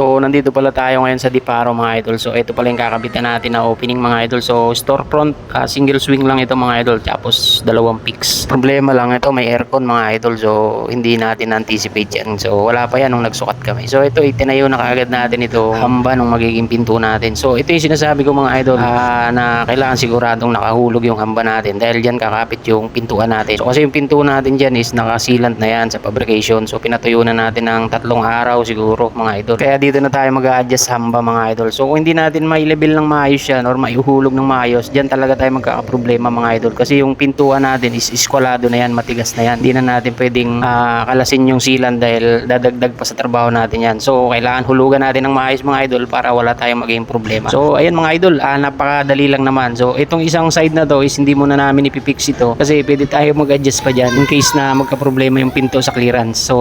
So nandito pala tayo ngayon sa Diparo mga idol. So ito pala yung kakabitan natin na opening mga idol. So storefront, single swing lang ito mga idol. Tapos dalawang fix. Problema lang ito, may aircon mga idol. So hindi natin anticipate yan. So wala pa yan nung nagsukat kami. So ito itinayo na kaagad natin ito hamba nung magiging pinto natin. So ito yung sinasabi ko mga idol na kailangan siguradong nakahulog yung hamba natin. Dahil dyan kakapit yung pintuan natin. So kasi yung pinto natin dyan is nakasilant na yan sa fabrication. So pinatuyo na natin ng 3 araw siguro mga idol. Kaya dito na tayo mag-a-adjust hamba mga idol. So kung hindi natin mai-level ng maayos yan or maihuhulog ng maayos, dyan talaga tayo magkakaproblema mga idol. Kasi yung pintuan natin is iskwalado na yan, matigas na yan. Hindi na natin pwedeng kalasin yung silan dahil dadagdag pa sa trabaho natin yan. So kailangan hulugan natin ng maayos mga idol para wala tayong maging problema. So ayan mga idol, napakadali lang naman. So itong isang side na to is hindi muna namin ipipix ito kasi pwede tayo mag-adjust pa dyan in case na magka-problema yung pinto sa clearance. So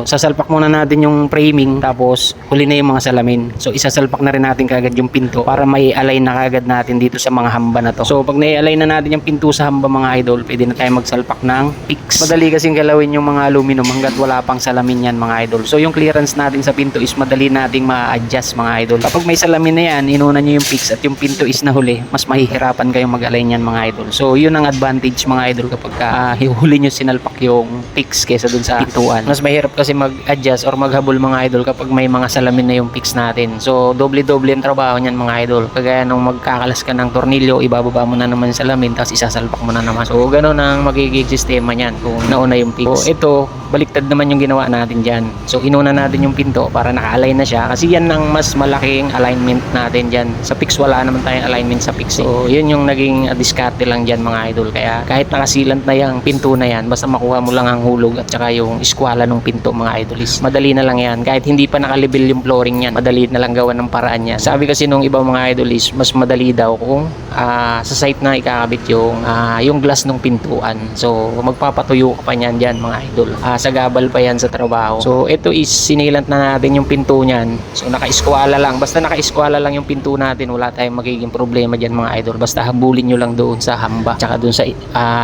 sasalpak muna natin yung framing tapos huli na yung mga salamin. So isasalpak na rin natin kagad yung pinto para may align na kagad natin dito sa mga hamba na to. So pag na-align na natin yung pinto sa hamba mga idol, pwede na tayo magsalpak ng fix. Madali kasing galawin yung mga aluminum hanggat wala pang salamin yan mga idol. So yung clearance natin sa pinto is madali nating ma-adjust mga idol. Kapag may salamin na yan, inuna nyo yung fix at yung pinto is nahuli, mas mahihirapan kayong mag-align yan mga idol. So yun ang advantage mga idol kapag huli nyo sinalpak yung fix kesa dun sa pintuan. Mas mahirap kasi mag-adjust or maghabol mga idol kapag may mga salamin na yung fix natin. So doble-doble ang trabaho niyan mga idol. Kagaya nung magkakalas ka ng tornilyo, ibababa mo na naman yung salamin tapos isasalpak mo na naman. So ganun ang magiging sistema niyan kung nauna yung fix. So ito, baliktad naman yung ginawa natin dyan. So inuna natin yung pinto para naka-align na siya kasi yan ang mas malaking alignment natin dyan. Sa fix wala naman tayong alignment sa fix. So yun yung naging diskarte lang dyan mga idol. Kaya kahit nakasilant na yung pinto na yan, basta makuha mo lang ang hulog at saka yung iskwala ng pinto mga idol is madali na lang yan. Kahit hindi pa nakalibel yung flooring yan, madali na lang gawa ng paraan yan. Sabi kasi nung ibang mga idol is mas madali daw kung sa site na ikakabit yung glass ng pintuan. So magpapatuyo ka pa niyan dyan mga idol. Sa gabal pa yan sa trabaho. So ito is sinilant na natin yung pinto niyan. So naka-eskwala lang. Basta naka-eskwala lang yung pinto natin, wala tayong magiging problema dyan mga idol. Basta habulin nyo lang doon sa hamba tsaka doon sa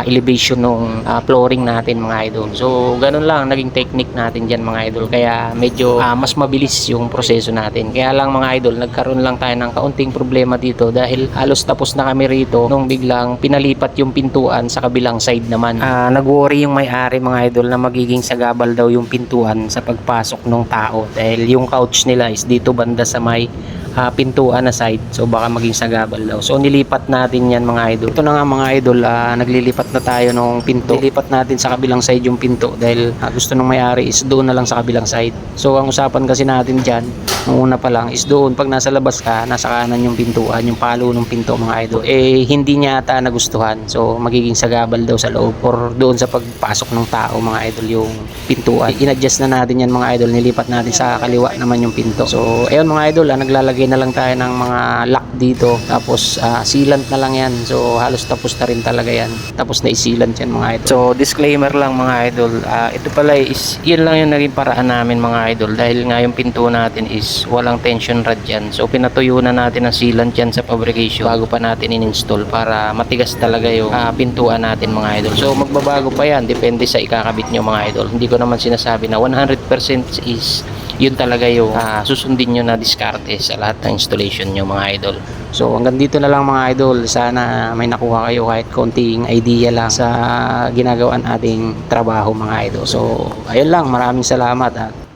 elevation ng flooring natin mga idol. So ganun lang naging technique natin dyan mga idol. Kaya medyo mas mabilis yung proseso natin. Kaya lang mga idol, nagkaroon lang tayo ng kaunting problema dito dahil halos tapos na kami rito nung biglang pinalipat yung pintuan sa kabilang side naman. Nag-worry yung may-ari mga idol na magiging sagabal daw yung pintuan sa pagpasok ng tao dahil yung couch nila is dito banda sa may pintuan na side. So baka maging sagabal daw. So nilipat natin yan mga idol. Ito na nga mga idol, naglilipat na tayo ng pinto. Nilipat natin sa kabilang side yung pinto dahil gusto ng may-ari is doon na lang sa kabilang side. So ang usapan kasi natin dyan, nung una pa lang is doon pag nasa labas ka, nasa kanan yung pintuan, yung palo ng pinto mga idol. Hindi niya ata nagustuhan. So magiging sagabal daw sa loob or doon sa pagpasok ng tao mga idol yung pintuan. In-adjust na natin yan mga idol. Nilipat natin sa kaliwa naman yung pinto. So ayun mga idol, naglalagay na lang tayo ng mga lock dito tapos sealant na lang yan. So halos tapos na rin talaga yan, tapos na i-sealant yan mga idol. So disclaimer lang mga idol, ito pala is yun lang yung naging paraan namin mga idol dahil nga yung pinto natin is walang tension rod yan. So pinatuyo na natin ang sealant yan sa fabrication bago pa natin in-install para matigas talaga yung pintuan natin mga idol. So magbabago pa yan, depende sa ikakabit nyo mga idol. Hindi ko naman sinasabi na 100% is yun talaga yung susundin nyo na diskarte sa lahat ng installation nyo mga idol. So hanggang dito na lang mga idol. Sana may nakuha kayo kahit konting idea lang sa ginagawaan ating trabaho mga idol. So ayun lang, maraming salamat at